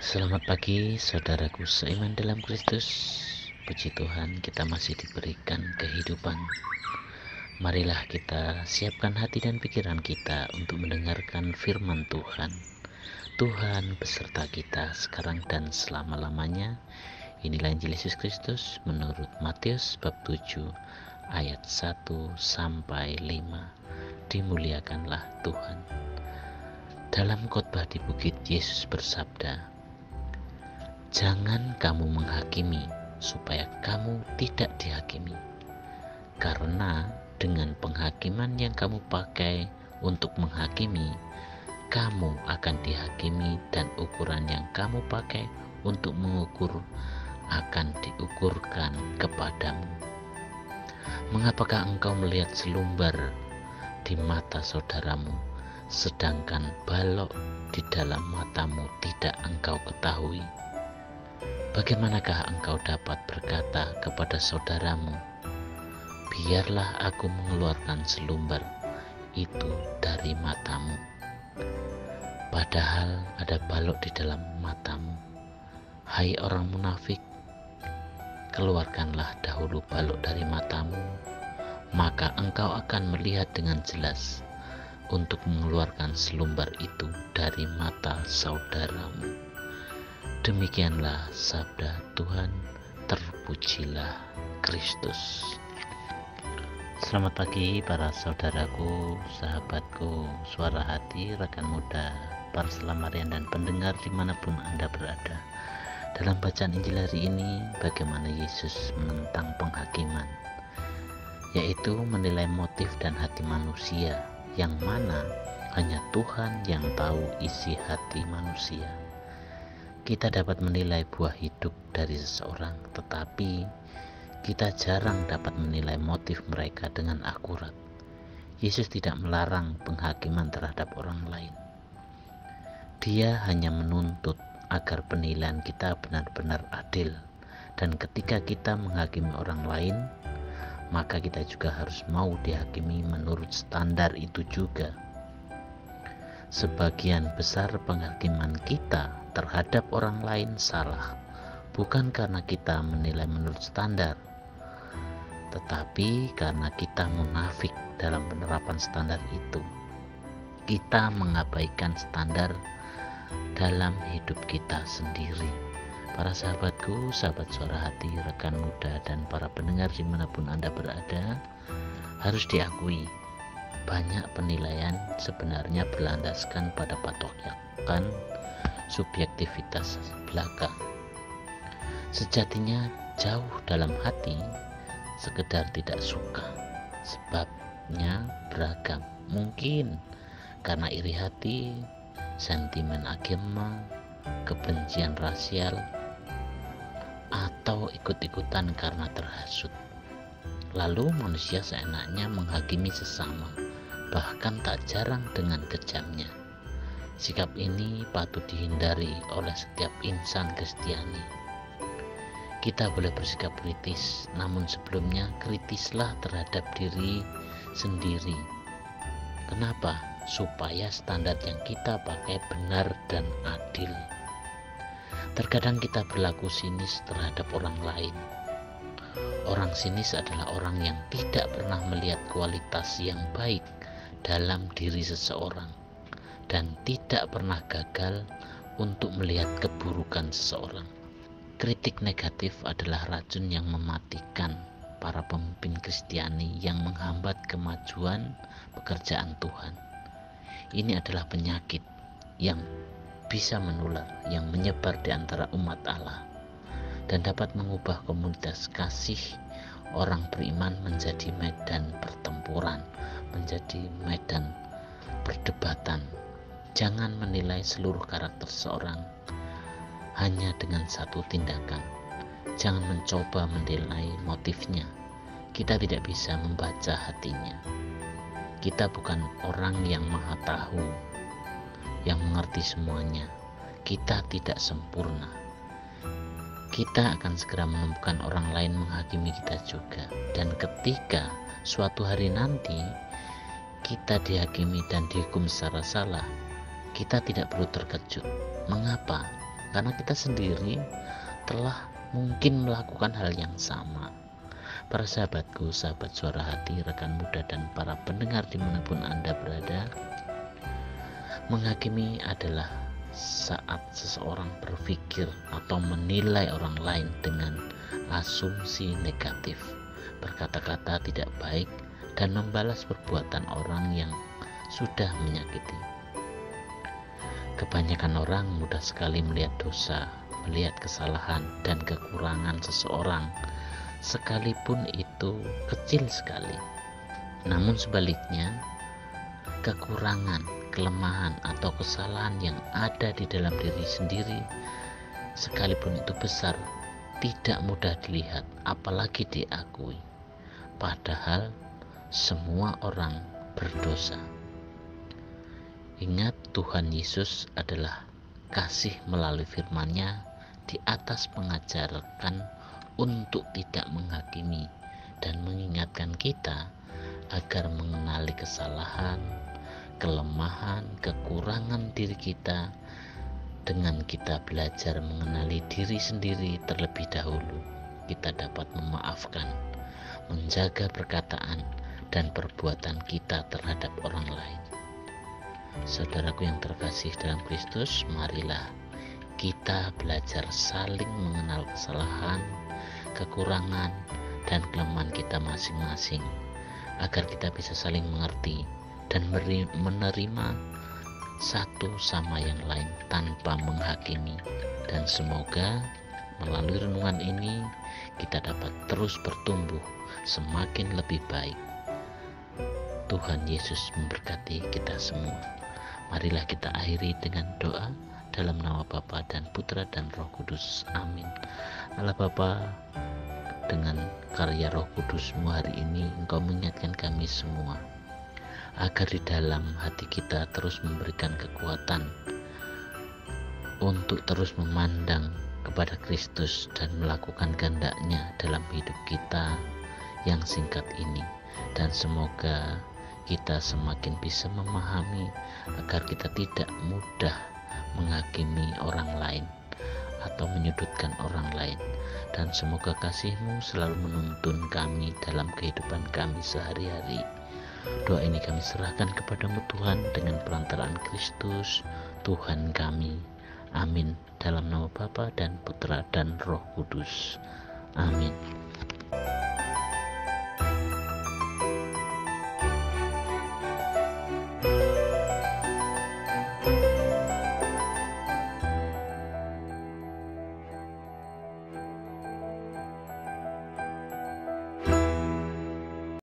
Selamat pagi saudaraku seiman dalam Kristus. Puji Tuhan, kita masih diberikan kehidupan. Marilah kita siapkan hati dan pikiran kita untuk mendengarkan firman Tuhan. Tuhan beserta kita sekarang dan selama-lamanya. Inilah Injil Yesus Kristus menurut Matius bab 7 ayat 1 sampai 5. Dimuliakanlah Tuhan. Dalam khotbah di bukit, Yesus bersabda, "Jangan kamu menghakimi, supaya kamu tidak dihakimi. Karena dengan penghakiman yang kamu pakai untuk menghakimi, kamu akan dihakimi, dan ukuran yang kamu pakai untuk mengukur akan diukurkan kepadamu. Mengapakah engkau melihat selumbar di mata saudaramu, sedangkan balok di dalam matamu tidak engkau ketahui? Bagaimanakah engkau dapat berkata kepada saudaramu, biarlah aku mengeluarkan selumbar itu dari matamu, padahal ada balok di dalam matamu? Hai orang munafik, keluarkanlah dahulu balok dari matamu, maka engkau akan melihat dengan jelas untuk mengeluarkan selumbar itu dari mata saudaramu." Demikianlah sabda Tuhan, terpujilah Kristus. Selamat pagi para saudaraku, sahabatku, suara hati, rekan muda, para selamarian dan pendengar dimanapun Anda berada. Dalam bacaan Injil hari ini, bagaimana Yesus menentang penghakiman, yaitu menilai motif dan hati manusia, yang mana hanya Tuhan yang tahu isi hati manusia. Kita dapat menilai buah hidup dari seseorang, tetapi kita jarang dapat menilai motif mereka dengan akurat. Yesus tidak melarang penghakiman terhadap orang lain. Dia hanya menuntut agar penilaian kita benar-benar adil, dan ketika kita menghakimi orang lain, maka kita juga harus mau dihakimi menurut standar itu juga. Sebagian besar penghakiman kita terhadap orang lain salah, bukan karena kita menilai menurut standar, tetapi karena kita munafik dalam penerapan standar itu. Kita mengabaikan standar dalam hidup kita sendiri. Para sahabatku, sahabat suara hati, rekan muda, dan para pendengar dimanapun Anda berada, harus diakui, banyak penilaian sebenarnya berlandaskan pada patokan subjektivitas belaka. Sejatinya jauh dalam hati sekedar tidak suka. Sebabnya beragam. Mungkin karena iri hati, sentimen agama, kebencian rasial, atau ikut-ikutan karena terhasut. Lalu manusia seenaknya menghakimi sesama, bahkan tak jarang dengan kejamnya. Sikap ini patut dihindari oleh setiap insan Kristiani. Kita boleh bersikap kritis, namun sebelumnya kritislah terhadap diri sendiri. Kenapa? Supaya standar yang kita pakai benar dan adil. Terkadang kita berlaku sinis terhadap orang lain. Orang sinis adalah orang yang tidak pernah melihat kualitas yang baik dalam diri seseorang, dan tidak pernah gagal untuk melihat keburukan seseorang. Kritik negatif adalah racun yang mematikan para pemimpin Kristiani yang menghambat kemajuan pekerjaan Tuhan. Ini adalah penyakit yang bisa menular, yang menyebar di antara umat Allah, dan dapat mengubah komunitas kasih orang beriman menjadi medan pertempuran, menjadi medan perdebatan. Jangan menilai seluruh karakter seseorang hanya dengan satu tindakan. Jangan mencoba menilai motifnya. Kita tidak bisa membaca hatinya. Kita bukan orang yang maha tahu, yang mengerti semuanya. Kita tidak sempurna. Kita akan segera menemukan orang lain menghakimi kita juga. Dan ketika suatu hari nanti kita dihakimi dan dihukum secara salah, kita tidak perlu terkejut. Mengapa? karena kita sendiri telah mungkin melakukan hal yang sama. Para sahabatku, sahabat suara hati, rekan muda, dan para pendengar dimanapun Anda berada, menghakimi adalah saat seseorang berpikir atau menilai orang lain dengan asumsi negatif, berkata-kata tidak baik, dan membalas perbuatan orang yang sudah menyakiti. Kebanyakan orang mudah sekali melihat dosa, melihat kesalahan dan kekurangan seseorang, sekalipun itu kecil sekali. Namun sebaliknya, kekurangan, kelemahan, atau kesalahan yang ada di dalam diri sendiri, sekalipun itu besar, tidak mudah dilihat, apalagi diakui. Padahal semua orang berdosa. Ingat, Tuhan Yesus adalah kasih melalui firman-Nya di atas mengajarkan untuk tidak menghakimi dan mengingatkan kita agar mengenali kesalahan, kelemahan, kekurangan diri kita. Dengan kita belajar mengenali diri sendiri terlebih dahulu, kita dapat memaafkan, menjaga perkataan dan perbuatan kita terhadap orang lain. Saudaraku yang terkasih dalam Kristus, marilah kita belajar saling mengenal kesalahan, kekurangan, dan kelemahan kita masing-masing, agar kita bisa saling mengerti dan menerima satu sama yang lain tanpa menghakimi. Dan semoga melalui renungan ini kita dapat terus bertumbuh semakin lebih baik. Tuhan Yesus memberkati kita semua. Marilah kita akhiri dengan doa dalam nama Bapa dan Putra dan Roh Kudus. Amin. Allah Bapa, dengan karya Roh Kudus-Mu hari ini Engkau mengingatkan kami semua agar di dalam hati kita terus memberikan kekuatan untuk terus memandang kepada Kristus dan melakukan kehendak-Nya dalam hidup kita yang singkat ini. Dan semoga kita semakin bisa memahami agar kita tidak mudah menghakimi orang lain atau menyudutkan orang lain. Dan semoga kasih-Mu selalu menuntun kami dalam kehidupan kami sehari-hari. Doa ini kami serahkan kepada-Mu Tuhan dengan perantaraan Kristus Tuhan kami. Amin. Dalam nama Bapa dan Putra dan Roh Kudus. Amin.